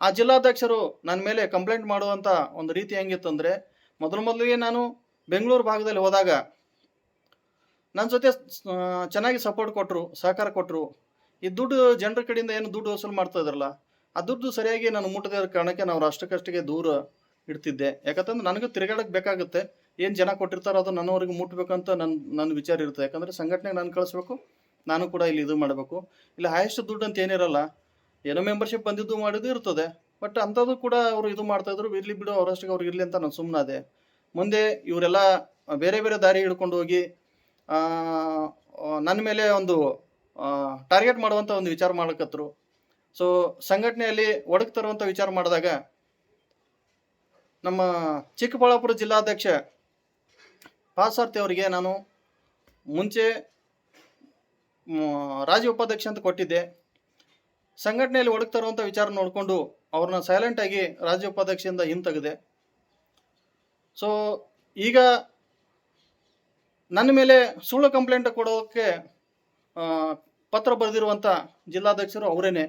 ಆ ಜಿಲ್ಲಾಧ್ಯಕ್ಷರು ನನ್ನ ಮೇಲೆ ಕಂಪ್ಲೇಂಟ್ ಮಾಡುವಂಥ ಒಂದು ರೀತಿ ಹೆಂಗಿತ್ತು ಅಂದರೆ, ಮೊದಲಿಗೆ ನಾನು ಬೆಂಗಳೂರು ಭಾಗದಲ್ಲಿ ಹೋದಾಗ ನನ್ನ ಜೊತೆ ಚೆನ್ನಾಗಿ ಸಪೋರ್ಟ್ ಕೊಟ್ಟರು, ಸಹಕಾರ ಕೊಟ್ಟರು. ಈ ದುಡ್ಡು ಜನರ ಕಡೆಯಿಂದ ಏನು ದುಡ್ಡು ವಸೂಲು ಮಾಡ್ತಾ ಇದ್ರಲ್ಲ, ಆ ದುಡ್ಡು ಸರಿಯಾಗಿ ನಾನು ಮುಟ್ಟದ ಕಾರಣಕ್ಕೆ ನಾವು ಅಷ್ಟಕ್ಕಷ್ಟಿಗೆ ದೂರ ಇಡ್ತಿದ್ದೆ. ಯಾಕಂತಂದ್ರೆ ನನಗೂ ತಿರುಗಾಡಕ್ಕೆ ಬೇಕಾಗುತ್ತೆ. ಏನು ಜನ ಕೊಟ್ಟಿರ್ತಾರೋ ಅದು ನನ್ನವರೆಗೂ ಮುಟ್ಟಬೇಕಂತ ನನ್ನ ವಿಚಾರ ಇರುತ್ತೆ. ಯಾಕಂದರೆ ಸಂಘಟನೆಗೆ ನಾನು ಕಳಿಸ್ಬೇಕು, ನಾನು ಕೂಡ ಇಲ್ಲಿ ಇದು ಮಾಡಬೇಕು. ಇಲ್ಲ ಹೈಯೆಸ್ಟ್ ದುಡ್ಡು ಅಂತ ಏನಿರಲ್ಲ, ಏನೋ ಮೆಂಬರ್ಶಿಪ್ ಬಂದಿದ್ದು ಮಾಡಿದ್ದು ಇರ್ತದೆ. ಬಟ್ ಅಂಥದ್ದು ಕೂಡ ಅವರು ಇದು ಮಾಡ್ತಾಯಿದ್ರು. ಇರಲಿ ಬಿಡು, ಅವರಷ್ಟಿಗೆ ಅವ್ರಿಗೆ ಇರಲಿ ಅಂತ ನಾನು ಸುಮ್ಮನಾದೆ. ಮುಂದೆ ಇವರೆಲ್ಲ ಬೇರೆ ಬೇರೆ ದಾರಿ ಹಿಡ್ಕೊಂಡು ಹೋಗಿ ನನ್ನ ಮೇಲೆ ಒಂದು ಟಾರ್ಗೆಟ್ ಮಾಡುವಂಥ ಒಂದು ವಿಚಾರ ಮಾಡಕತ್ತರು. ಸೊ ಸಂಘಟನೆಯಲ್ಲಿ ಒಡಕು ತರುವಂಥ ವಿಚಾರ ಮಾಡಿದಾಗ ನಮ್ಮ ಚಿಕ್ಕಬಳ್ಳಾಪುರ ಜಿಲ್ಲಾಧ್ಯಕ್ಷ ಪಾಸಾರ್ಥಿ ಅವರಿಗೆ ನಾನು ಮುಂಚೆ ರಾಜ್ಯ ಉಪಾಧ್ಯಕ್ಷ ಅಂತ ಕೊಟ್ಟಿದ್ದೆ. ಸಂಘಟನೆಯಲ್ಲಿ ಒಡಗ್ತಾರುವಂಥ ವಿಚಾರ ನೋಡಿಕೊಂಡು ಅವ್ರನ್ನ ಸೈಲೆಂಟಾಗಿ ರಾಜ್ಯ ಉಪಾಧ್ಯಕ್ಷೆಯಿಂದ ಹಿಂತೆಗೆದೆ. ಸೊ ಈಗ ನನ್ನ ಮೇಲೆ ಸುಳ್ಳು ಕಂಪ್ಲೇಂಟ್ ಕೊಡೋಕ್ಕೆ ಪತ್ರ ಬರೆದಿರುವಂಥ ಜಿಲ್ಲಾಧ್ಯಕ್ಷರು ಅವರೇನೆ,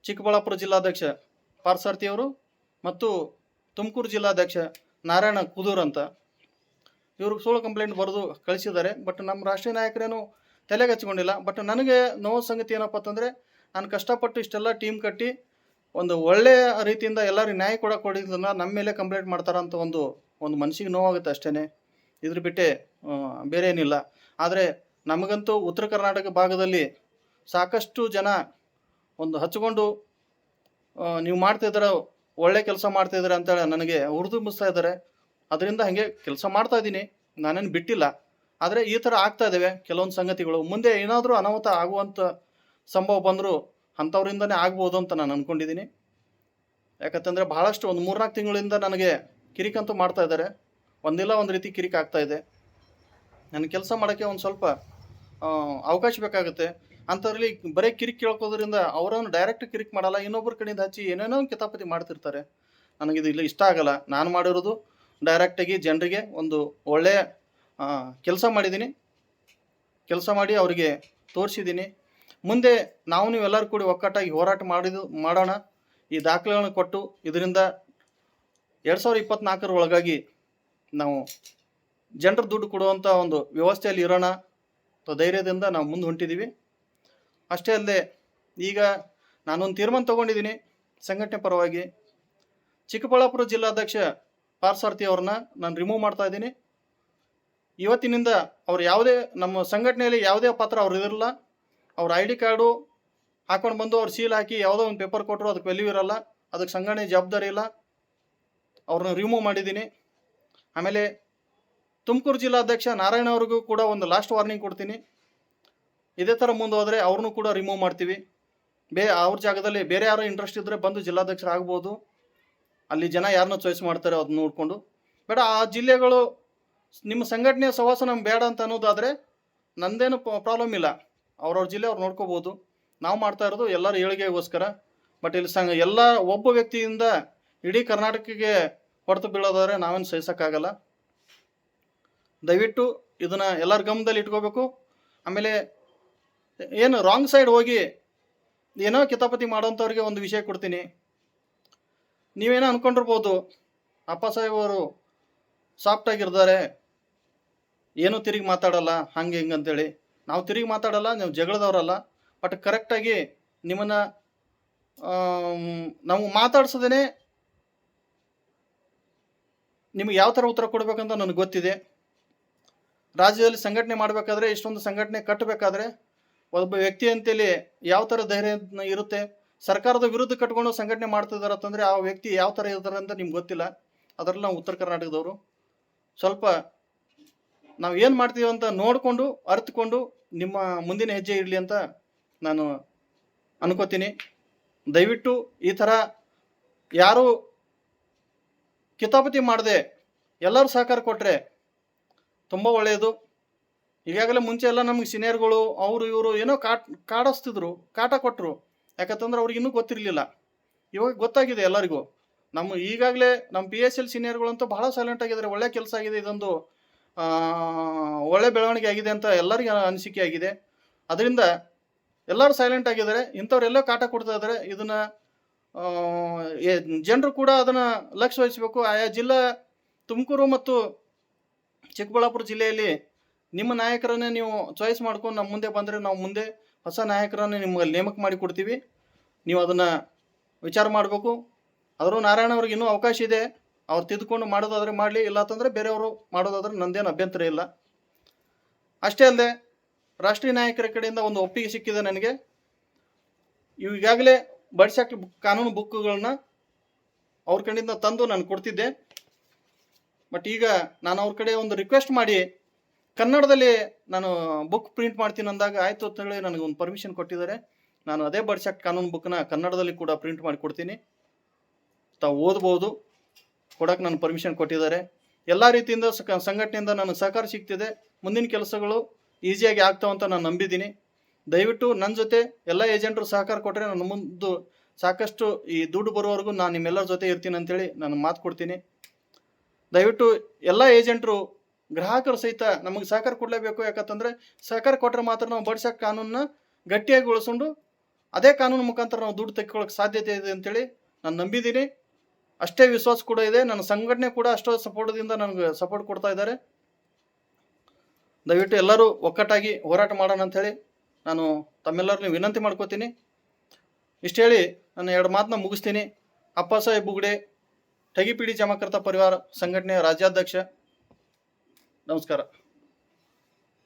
ಚಿಕ್ಕಬಳ್ಳಾಪುರ ಜಿಲ್ಲಾಧ್ಯಕ್ಷ ಪಾರ್ಥಸಾರಥಿಯವರು ಮತ್ತು ತುಮಕೂರು ಜಿಲ್ಲಾಧ್ಯಕ್ಷ ನಾರಾಯಣ ಕುದೂರ್ ಅಂತ. ಇವರು ಸುಳ್ಳು ಕಂಪ್ಲೇಂಟ್ ಬರೆದು ಕಳಿಸಿದ್ದಾರೆ. ಬಟ್ ನಮ್ಮ ರಾಷ್ಟ್ರೀಯ ನಾಯಕರೇನು ತಲೆಗೆ ಹಚ್ಕೊಂಡಿಲ್ಲ. ಬಟ್ ನನಗೆ ನೋವು ಸಂಗತಿ ಏನಪ್ಪ ಅಂತಂದರೆ, ನಾನು ಕಷ್ಟಪಟ್ಟು ಇಷ್ಟೆಲ್ಲ ಟೀಮ್ ಕಟ್ಟಿ ಒಂದು ಒಳ್ಳೆಯ ರೀತಿಯಿಂದ ಎಲ್ಲರಿಗೂ ನ್ಯಾಯ ಕೊಡಿದ್ದನ್ನು ನಮ್ಮ ಮೇಲೆ ಕಂಪ್ಲೇಂಟ್ ಮಾಡ್ತಾರಂತ ಒಂದು ಮನಸ್ಸಿಗೆ ನೋವಾಗುತ್ತೆ ಅಷ್ಟೇ. ಇದ್ರ ಬಿಟ್ಟೆ ಬೇರೆ ಏನಿಲ್ಲ. ಆದರೆ ನಮಗಂತೂ ಉತ್ತರ ಕರ್ನಾಟಕ ಭಾಗದಲ್ಲಿ ಸಾಕಷ್ಟು ಜನ ಒಂದು ಹಚ್ಕೊಂಡು ನೀವು ಮಾಡ್ತಾಯಿದ್ದೀರ, ಒಳ್ಳೆ ಕೆಲಸ ಮಾಡ್ತಾಯಿದ್ದೀರ ಅಂತೇಳಿ ನನಗೆ ಹುರಿದುಂಬಿಸ್ತಾ ಇದ್ದಾರೆ. ಅದರಿಂದ ಹಾಗೆ ಕೆಲಸ ಮಾಡ್ತಾ ಇದ್ದೀನಿ, ನಾನೇನು ಬಿಟ್ಟಿಲ್ಲ. ಆದರೆ ಈ ಥರ ಆಗ್ತಾ ಇದ್ದಾವೆ ಕೆಲವೊಂದು ಸಂಗತಿಗಳು. ಮುಂದೆ ಏನಾದರೂ ಅನಾಹುತ ಆಗುವಂಥ ಸಂಭವ ಬಂದರೂ ಅಂಥವ್ರಿಂದನೇ ಆಗ್ಬೋದು ಅಂತ ನಾನು ಅಂದ್ಕೊಂಡಿದ್ದೀನಿ. ಯಾಕಂತಂದರೆ ಬಹಳಷ್ಟು ಒಂದು 3-4 ತಿಂಗಳಿಂದ ನನಗೆ ಕಿರಿಕಂತೂ ಮಾಡ್ತಾ ಇದ್ದಾರೆ. ಒಂದಿಲ್ಲ ಒಂದು ರೀತಿ ಕಿರಿಕ್ ಆಗ್ತಾ ಇದೆ. ನನ್ನ ಕೆಲಸ ಮಾಡೋಕ್ಕೆ ಒಂದು ಸ್ವಲ್ಪ ಅವಕಾಶ ಬೇಕಾಗುತ್ತೆ. ಅಂಥದ್ರಲ್ಲಿ ಬರೀ ಕಿರಿಕ್ ಕೇಳ್ಕೋದ್ರಿಂದ ಅವರನ್ನು ಡೈರೆಕ್ಟ್ ಕಿರಿಕ್ ಮಾಡಲ್ಲ, ಇನ್ನೊಬ್ಬರ ಕಡೆಯಿಂದ ಹಚ್ಚಿ ಏನೇನೋ ಕಿತಾಪತಿ ಮಾಡ್ತಿರ್ತಾರೆ. ನನಗಿದು ಇಲ್ಲ, ಇಷ್ಟ ಆಗಲ್ಲ. ನಾನು ಮಾಡಿರೋದು ಡೈರೆಕ್ಟಾಗಿ ಜನರಿಗೆ ಒಂದು ಒಳ್ಳೆಯ ಕೆಲಸ ಮಾಡಿದ್ದೀನಿ, ಕೆಲಸ ಮಾಡಿ ಅವರಿಗೆ ತೋರಿಸಿದ್ದೀನಿ. ಮುಂದೆ ನೀವೆಲ್ಲರೂ ಕೂಡಿ ಒಕ್ಕಟ್ಟಾಗಿ ಹೋರಾಟ ಮಾಡೋಣ. ಈ ದಾಖಲೆಗಳನ್ನು ಕೊಟ್ಟು ಇದರಿಂದ 2024 ಒಳಗಾಗಿ ನಾವು ಜನರ ದುಡ್ಡು ಕೊಡುವಂಥ ಒಂದು ವ್ಯವಸ್ಥೆಯಲ್ಲಿ ಇರೋಣ ಧೈರ್ಯದಿಂದ ನಾವು ಮುಂದೆ ಹೊಂಟಿದ್ದೀವಿ. ಅಷ್ಟೇ ಅಲ್ಲದೆ ಈಗ ನಾನೊಂದು ತೀರ್ಮಾನ ತೊಗೊಂಡಿದ್ದೀನಿ ಸಂಘಟನೆ ಪರವಾಗಿ. ಚಿಕ್ಕಬಳ್ಳಾಪುರ ಜಿಲ್ಲಾಧ್ಯಕ್ಷ ಪಾರ್ಥಸಾರಥಿ ಅವ್ರನ್ನ ನಾನು ರಿಮೂವ್ ಮಾಡ್ತಾ ಇದ್ದೀನಿ. ಇವತ್ತಿನಿಂದ ಅವ್ರು ಯಾವುದೇ ನಮ್ಮ ಸಂಘಟನೆಯಲ್ಲಿ ಯಾವುದೇ ಪಾತ್ರ ಅವ್ರು ಇರಲ್ಲ. ಅವ್ರ ID ಕಾರ್ಡು ಹಾಕೊಂಡು ಬಂದು ಅವ್ರು ಸೀಲ್ ಹಾಕಿ ಯಾವುದೋ ಒಂದು ಪೇಪರ್ ಕೊಟ್ಟರು ಅದಕ್ಕೆ ವ್ಯಾಲ್ಯೂ ಇರಲ್ಲ, ಅದಕ್ಕೆ ಸಂಘಟನೆ ಜವಾಬ್ದಾರಿ ಇಲ್ಲ. ಅವ್ರನ್ನ ರಿಮೂವ್ ಮಾಡಿದ್ದೀನಿ. ಆಮೇಲೆ ತುಮಕೂರು ಜಿಲ್ಲಾಧ್ಯಕ್ಷ ನಾರಾಯಣ ಅವ್ರಿಗೂ ಕೂಡ ಒಂದು ಲಾಸ್ಟ್ ವಾರ್ನಿಂಗ್ ಕೊಡ್ತೀನಿ. ಇದೇ ಥರ ಮುಂದೆ ಹೋದರೆ ಅವ್ರನ್ನೂ ಕೂಡ ರಿಮೂವ್ ಮಾಡ್ತೀವಿ. ಅವ್ರ ಜಾಗದಲ್ಲಿ ಬೇರೆ ಯಾರೋ ಇಂಟ್ರೆಸ್ಟ್ ಇದ್ದರೆ ಬಂದು ಜಿಲ್ಲಾಧ್ಯಕ್ಷರು ಆಗ್ಬೋದು. ಅಲ್ಲಿ ಜನ ಯಾರನ್ನ ಚಾಯ್ಸ್ ಮಾಡ್ತಾರೆ ಅದನ್ನ ನೋಡಿಕೊಂಡು. ಬೇಡ, ಆ ಜಿಲ್ಲೆಗಳು ನಿಮ್ಮ ಸಂಘಟನೆಯ ಸಹವಾಸ ನಮ್ಗೆ ಬೇಡ ಅಂತ ಅನ್ನೋದಾದರೆ ನಂದೇನು ಪ್ರಾಬ್ಲಮ್ ಇಲ್ಲ. ಅವ್ರವ್ರ ಜಿಲ್ಲೆ ಅವ್ರು ನೋಡ್ಕೋಬೋದು. ನಾವು ಮಾಡ್ತಾ ಇರೋದು ಎಲ್ಲರ ಏಳಿಗೆಗೋಸ್ಕರ. ಬಟ್ ಇಲ್ಲಿ ಎಲ್ಲ ಒಬ್ಬ ವ್ಯಕ್ತಿಯಿಂದ ಇಡೀ ಕರ್ನಾಟಕಕ್ಕೆ ಹೊಡೆತು ಬೀಳೋದಾದರೆ ನಾವೇನು ಸಹಿಸೋಕ್ಕಾಗಲ್ಲ. ದಯವಿಟ್ಟು ಇದನ್ನು ಎಲ್ಲರ ಗಮನದಲ್ಲಿ ಇಟ್ಕೋಬೇಕು. ಆಮೇಲೆ ಏನು ರಾಂಗ್ ಸೈಡ್ ಹೋಗಿ ಏನೋ ಕಿತಾಪತಿ ಮಾಡೋಂಥವ್ರಿಗೆ ಒಂದು ವಿಷಯ ಕೊಡ್ತೀನಿ. ನೀವೇನೋ ಅಂದ್ಕೊಂಡಿರ್ಬೋದು, ಅಪ್ಪ ಸಾಹೇಬರು ಸಾಫ್ಟಾಗಿರ್ತಾರೆ, ಏನೂ ತಿರುಗಿ ಮಾತಾಡಲ್ಲ ಹಂಗೆ ಹಿಂಗೆ ಅಂತೇಳಿ. ನಾವು ತಿರುಗಿ ಮಾತಾಡಲ್ಲ, ನಾವು ಜಗಳದವರಲ್ಲ. ಬಟ್ ಕರೆಕ್ಟಾಗಿ ನಿಮ್ಮನ್ನು ನಾವು ಮಾತಾಡ್ಸೋದೇ ನಿಮಗೆ ಯಾವ ಥರ ಉತ್ತರ ಕೊಡಬೇಕಂತ ನನಗೆ ಗೊತ್ತಿದೆ. ರಾಜ್ಯದಲ್ಲಿ ಸಂಘಟನೆ ಮಾಡಬೇಕಾದ್ರೆ, ಇಷ್ಟೊಂದು ಸಂಘಟನೆ ಕಟ್ಟಬೇಕಾದ್ರೆ ಒಬ್ಬ ವ್ಯಕ್ತಿ ಅಂತೇಳಿ ಯಾವ ಥರ ಧೈರ್ಯ ಇರುತ್ತೆ. ಸರ್ಕಾರದ ವಿರುದ್ಧ ಕಟ್ಕೊಂಡು ಸಂಘಟನೆ ಮಾಡ್ತಿದ್ದಾರೆ ಅಂತಂದರೆ ಆ ವ್ಯಕ್ತಿ ಯಾವ ಥರ ಇರ್ತಾರೆ ಅಂತ ನಿಮ್ಗೆ ಗೊತ್ತಿಲ್ಲ. ಅದರಲ್ಲಿ ನಾವು ಉತ್ತರ ಕರ್ನಾಟಕದವರು ಸ್ವಲ್ಪ ನಾವು ಏನು ಮಾಡ್ತೀವಿ ಅಂತ ನೋಡಿಕೊಂಡು ಅರಿತುಕೊಂಡು ನಿಮ್ಮ ಮುಂದಿನ ಹೆಜ್ಜೆ ಇರಲಿ ಅಂತ ನಾನು ಅನ್ಕೋತೀನಿ. ದಯವಿಟ್ಟು ಈ ಥರ ಯಾರು ಕಿತಾಪತಿ ಮಾಡದೆ ಎಲ್ಲರೂ ಸಹಕಾರ ಕೊಟ್ಟರೆ ತುಂಬ ಒಳ್ಳೆಯದು. ಈಗಾಗಲೇ ಮುಂಚೆ ಎಲ್ಲ ನಮಗೆ ಸೀನಿಯರ್ಗಳು ಅವರು ಇವರು ಏನೋ ಕಾಡಿಸ್ತಿದ್ರು, ಕಾಟ ಕೊಟ್ಟರು. ಯಾಕಂತಂದ್ರೆ ಅವ್ರಿಗೆ ಇನ್ನೂ ಗೊತ್ತಿರಲಿಲ್ಲ. ಇವಾಗ ಗೊತ್ತಾಗಿದೆ ಎಲ್ಲರಿಗೂ. ಈಗಾಗಲೇ ನಮ್ಮ PSL ಸೀನಿಯರ್ಗಳಂತೂ ಬಹಳ ಸೈಲೆಂಟ್ ಆಗಿದ್ದಾರೆ. ಒಳ್ಳೆ ಕೆಲಸ ಆಗಿದೆ, ಇದೊಂದು ಒಳ್ಳೆ ಬೆಳವಣಿಗೆ ಆಗಿದೆ ಅಂತ ಎಲ್ಲರಿಗೂ ಅನಿಸಿಕೆ ಆಗಿದೆ. ಅದರಿಂದ ಎಲ್ಲರೂ ಸೈಲೆಂಟ್ ಆಗಿದ್ದಾರೆ. ಇಂಥವ್ರೆಲ್ಲೋ ಕಾಟ ಕೊಡ್ತಾ ಇದ್ದಾರೆ. ಇದನ್ನು ಜನರು ಕೂಡ ಅದನ್ನು ಲಕ್ಷ್ಯ ವಹಿಸಬೇಕು. ಆಯಾ ಜಿಲ್ಲಾ ತುಮಕೂರು ಮತ್ತು ಚಿಕ್ಕಬಳ್ಳಾಪುರ ಜಿಲ್ಲೆಯಲ್ಲಿ ನಿಮ್ಮ ನಾಯಕರನ್ನೇ ನೀವು ಚಾಯ್ಸ್ ಮಾಡ್ಕೊಂಡು ನಮ್ಮ ಮುಂದೆ ಬಂದರೆ ನಾವು ಮುಂದೆ ಹೊಸ ನಾಯಕರನ್ನೇ ನಿಮಗೆ ನೇಮಕ ಮಾಡಿ ಕೊಡ್ತೀವಿ. ನೀವು ಅದನ್ನು ವಿಚಾರ ಮಾಡಬೇಕು. ಆದರೂ ನಾರಾಯಣ ಅವ್ರಿಗೆ ಇನ್ನೂ ಅವಕಾಶ ಇದೆ. ಅವ್ರು ತಿದ್ದುಕೊಂಡು ಮಾಡೋದಾದರೆ ಮಾಡಲಿ, ಇಲ್ಲ ಅಂತಂದರೆ ಬೇರೆಯವರು ಮಾಡೋದಾದ್ರೆ ನಂದೇನು ಅಭ್ಯಂತರ ಇಲ್ಲ. ಅಷ್ಟೇ ಅಲ್ಲದೆ ರಾಷ್ಟ್ರೀಯ ನಾಯಕರ ಕಡೆಯಿಂದ ಒಂದು ಒಪ್ಪಿಗೆ ಸಿಕ್ಕಿದೆ ನನಗೆ. ಈಗಾಗಲೇ ಬಡ್ಸ್ ಆಕ್ಟ್ ಕಾನೂನು ಬುಕ್ಗಳನ್ನ ಅವ್ರ ಕಡೆಯಿಂದ ತಂದು ನಾನು ಕೊಡ್ತಿದ್ದೆ. ಬಟ್ ಈಗ ನಾನು ಅವ್ರ ಕಡೆ ಒಂದು ರಿಕ್ವೆಸ್ಟ್ ಮಾಡಿ ಕನ್ನಡದಲ್ಲಿ ನಾನು ಬುಕ್ ಪ್ರಿಂಟ್ ಮಾಡ್ತೀನಿ ಅಂದಾಗ ಆಯಿತು ಅಂತೇಳಿ ನನಗೆ ಒಂದು ಪರ್ಮಿಷನ್ ಕೊಟ್ಟಿದ್ದಾರೆ. ನಾನು ಅದೇ ಬಡ್ಸ್ ಆಕ್ಟ್ ಕಾನೂನು ಬುಕ್ನ ಕನ್ನಡದಲ್ಲಿ ಕೂಡ ಪ್ರಿಂಟ್ ಮಾಡಿ ಕೊಡ್ತೀನಿ. ತಾವು ಓದ್ಬೋದು, ಕೊಡೋಕೆ ನಾನು ಪರ್ಮಿಷನ್ ಕೊಟ್ಟಿದ್ದಾರೆ. ಎಲ್ಲ ರೀತಿಯಿಂದ ಸಂಘಟನೆಯಿಂದ ನನಗೆ ಸಹಕಾರ ಸಿಗ್ತಿದೆ. ಮುಂದಿನ ಕೆಲಸಗಳು ಈಸಿಯಾಗಿ ಆಗ್ತಾವಂತ ನಾನು ನಂಬಿದ್ದೀನಿ. ದಯವಿಟ್ಟು ನನ್ನ ಜೊತೆ ಎಲ್ಲ ಏಜೆಂಟರು ಸಹಕಾರ ಕೊಟ್ಟರೆ ನನ್ನ ಮುಂದೆ ಸಾಕಷ್ಟು ಈ ದುಡ್ಡು ಬರೋವರೆಗೂ ನಾನು ನಿಮ್ಮೆಲ್ಲರ ಜೊತೆ ಇರ್ತೀನಿ ಅಂತೇಳಿ ನಾನು ಮಾತು ಕೊಡ್ತೀನಿ. ದಯವಿಟ್ಟು ಎಲ್ಲ ಏಜೆಂಟರು ಗ್ರಾಹಕರು ಸಹಿತ ನಮಗೆ ಸಹಕಾರ ಕೊಡಲೇಬೇಕು. ಯಾಕಂತಂದರೆ ಸಹಕಾರ ಕೊಟ್ಟರೆ ಮಾತ್ರ ನಾವು ಬಡ್ಸೋ ಕಾನೂನನ್ನ ಗಟ್ಟಿಯಾಗಿ ಉಳಿಸ್ಕೊಂಡು ಅದೇ ಕಾನೂನು ಮುಖಾಂತರ ನಾವು ದುಡ್ಡು ತೆಕ್ಕೊಳ್ಳೋಕೆ ಸಾಧ್ಯತೆ ಇದೆ ಅಂತೇಳಿ ನಾನು ನಂಬಿದ್ದೀನಿ. ಅಷ್ಟೇ ವಿಶ್ವಾಸ ಕೂಡ ಇದೆ. ನನ್ನ ಸಂಘಟನೆ ಕೂಡ ಅಷ್ಟೋ ಸಪೋರ್ಟ್ದಿಂದ ನನಗೆ ಸಪೋರ್ಟ್ ಕೊಡ್ತಾ ಇದ್ದಾರೆ. ದಯವಿಟ್ಟು ಎಲ್ಲರೂ ಒಕ್ಕಟ್ಟಾಗಿ ಹೋರಾಟ ಮಾಡೋಣ ಅಂಥೇಳಿ ನಾನು ತಮ್ಮೆಲ್ಲರನ್ನು ವಿನಂತಿ ಮಾಡ್ಕೋತೀನಿ. ಇಷ್ಟು ಹೇಳಿ ನಾನು 2 ಮಾತನ್ನ ಮುಗಿಸ್ತೀನಿ. ಅಪ್ಪಾಸಾಹೇಬ್ ಬುಗ್ಡೆ, ठगी पीढ़ी जमाकर्ता परिवार संघटನೆಯ ರಾಜ್ಯಾಧ್ಯಕ್ಷ. ನಮಸ್ಕಾರ.